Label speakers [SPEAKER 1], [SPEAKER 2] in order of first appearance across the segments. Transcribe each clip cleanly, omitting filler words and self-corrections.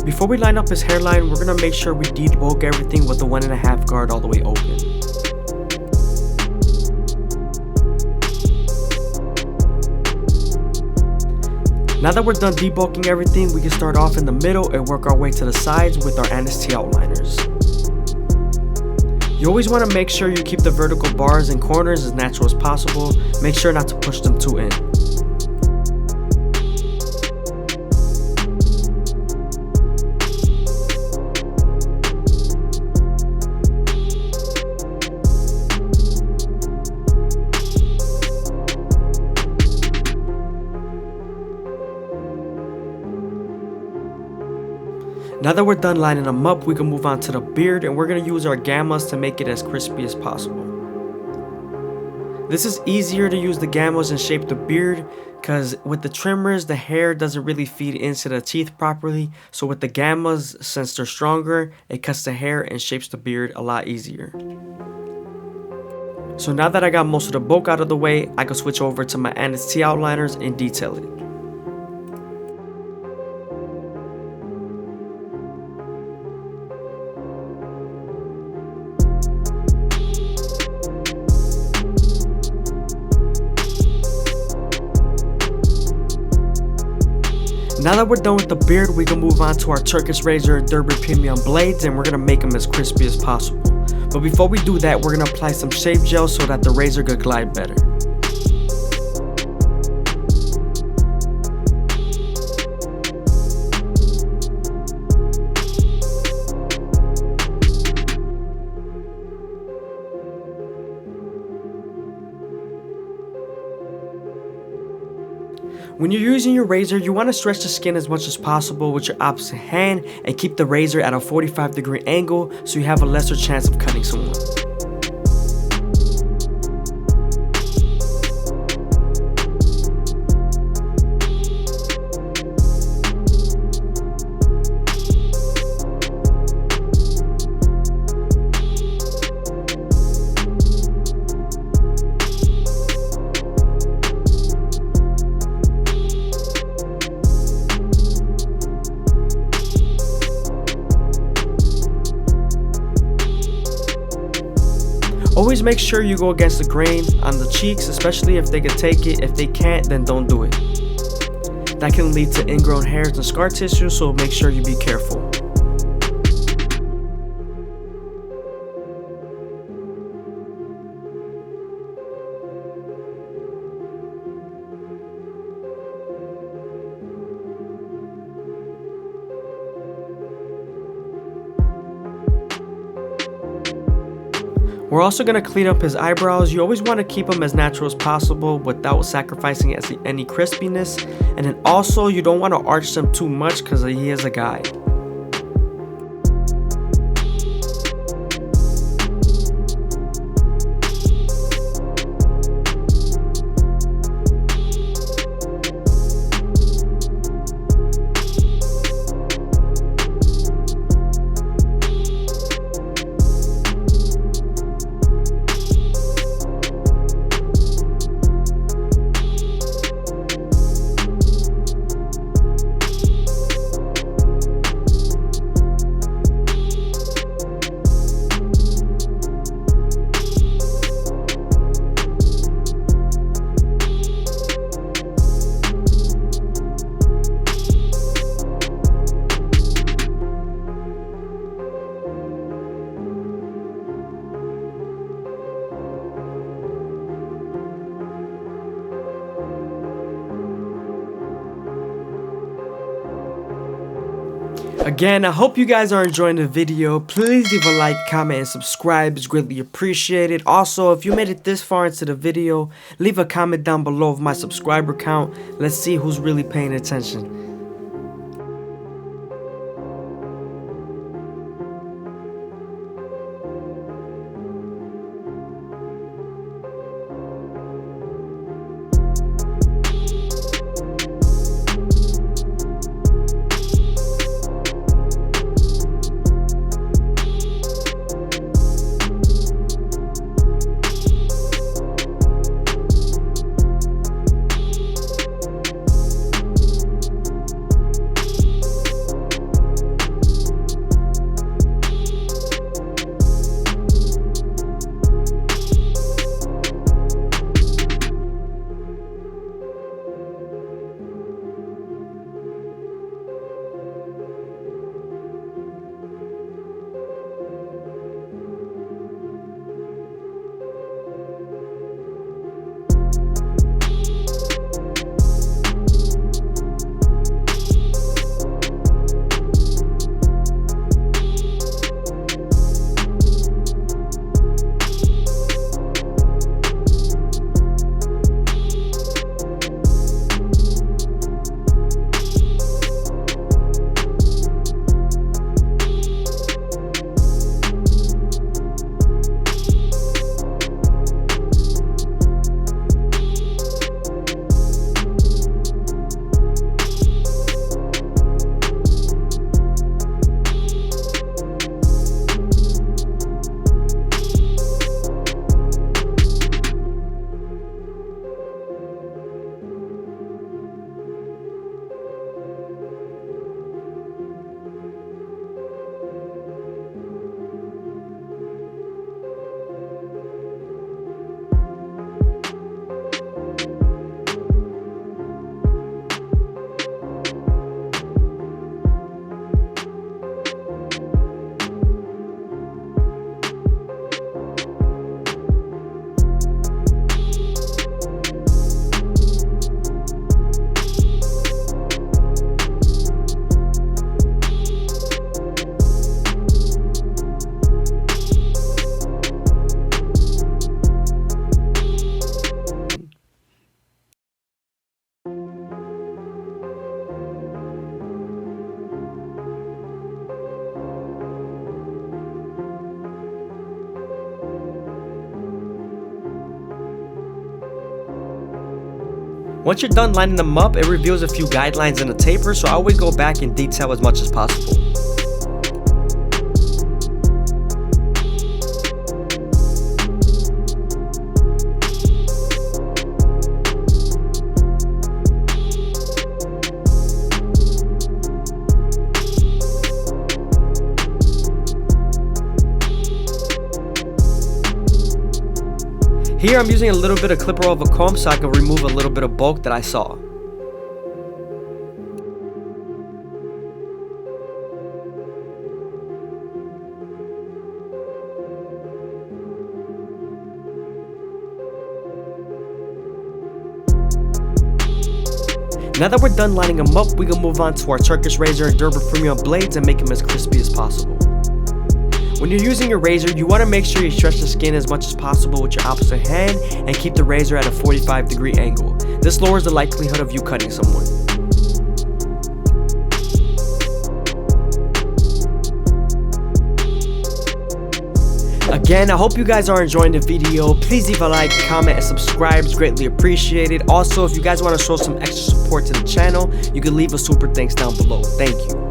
[SPEAKER 1] Before we line up his hairline, we're going to make sure we debulk everything with the 1.5 guard all the way open. Now that we're done debulking everything, we can start off in the middle and work our way to the sides with our T outliners. You always want to make sure you keep the vertical bars and corners as natural as possible. Make sure not to push them too in. Now that we're done lining them up, we can move on to the beard, and we're going to use our gammas to make it as crispy as possible. This is easier to use the gammas and shape the beard because with the trimmers, the hair doesn't really feed into the teeth properly. So with the gammas, since they're stronger, it cuts the hair and shapes the beard a lot easier. So now that I got most of the bulk out of the way, I can switch over to my T outliners and detail it. Now that we're done with the beard, we can move on to our Turkish razor Derby Premium blades, and we're going to make them as crispy as possible. But before we do that, we're going to apply some shave gel so that the razor could glide better. When you're using your razor, you want to stretch the skin as much as possible with your opposite hand and keep the razor at a 45-degree angle so you have a lesser chance of cutting someone. Always make sure you go against the grain on the cheeks, especially if they can take it. If they can't, then don't do it. That can lead to ingrown hairs and scar tissue, so make sure you be careful. We're also going to clean up his eyebrows. You always want to keep them as natural as possible without sacrificing any crispiness. And then also you don't want to arch them too much because he is a guy. Again, I hope you guys are enjoying the video. Please leave a like, comment, and subscribe. It's greatly appreciated. Also, if you made it this far into the video, leave a comment down below of my subscriber count. Let's see who's really paying attention. Once you're done lining them up, it reveals a few guidelines and a taper, so I always go back and detail as much as possible. Here I'm using a little bit of clipper of a comb so I can remove a little bit of bulk that I saw. Now that we're done lining them up, we can move on to our Turkish razor and Durable Premium blades and make them as crispy as possible. When you're using your razor, you want to make sure you stretch the skin as much as possible with your opposite hand and keep the razor at a 45-degree angle. This lowers the likelihood of you cutting someone. Again, I hope you guys are enjoying the video. Please leave a like, comment, and subscribe. It's greatly appreciated. Also, if you guys want to show some extra support to the channel, you can leave a super thanks down below. Thank you.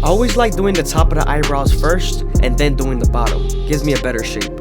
[SPEAKER 1] I always like doing the top of the eyebrows first and then doing the bottom. Gives me a better shape.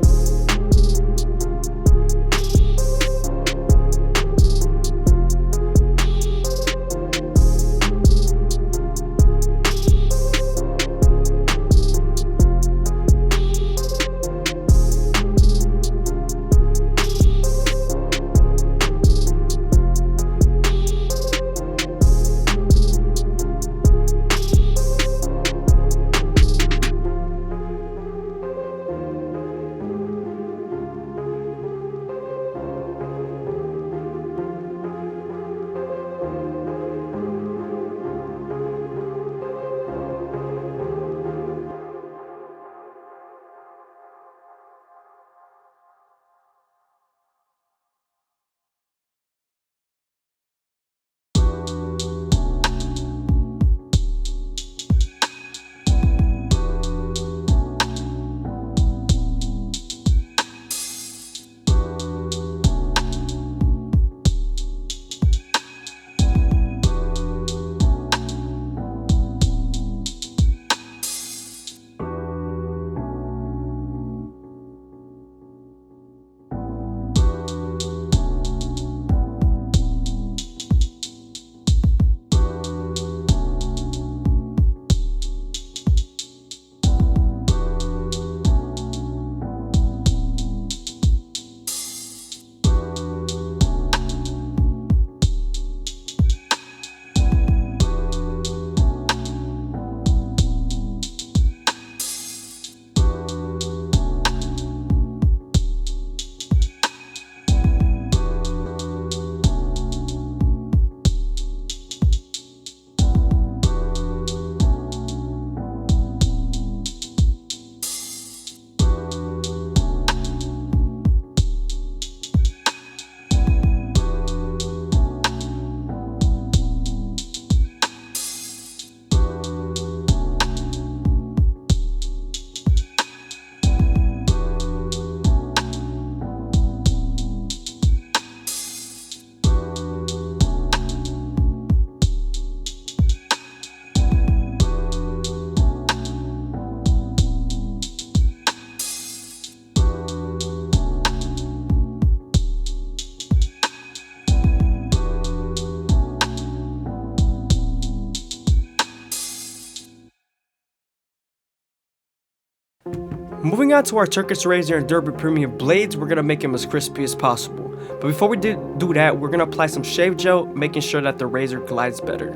[SPEAKER 1] Moving on to our Turkish razor and Derby Premium blades, we're gonna make them as crispy as possible. But before we do that, we're gonna apply some shave gel, making sure that the razor glides better.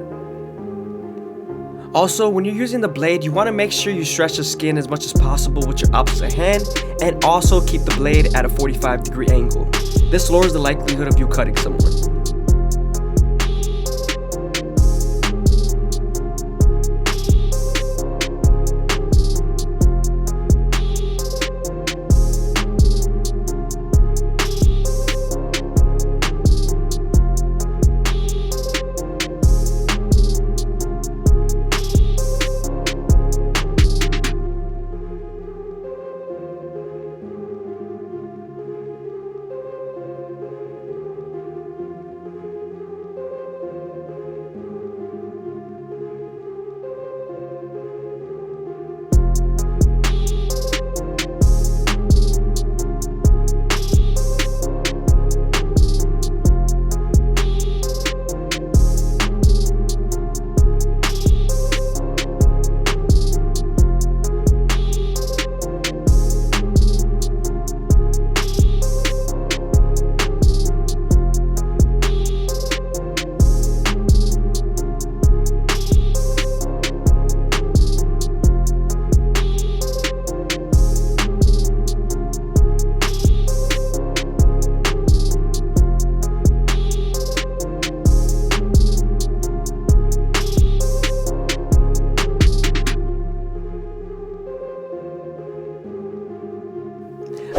[SPEAKER 1] Also, when you're using the blade, you want to make sure you stretch the skin as much as possible with your opposite hand, and also keep the blade at a 45-degree angle. This lowers the likelihood of you cutting someone.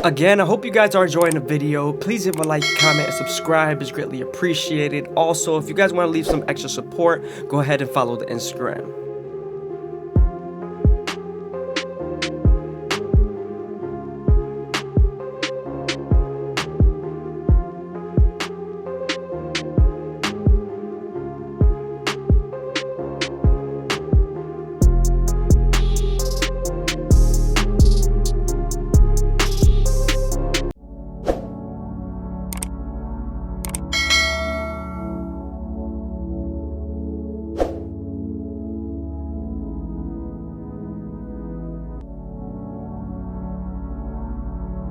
[SPEAKER 1] Again, I hope you guys are enjoying the video. Please leave a like, comment, and subscribe. It's greatly appreciated. Also, if you guys want to leave some extra support, go ahead and follow the Instagram.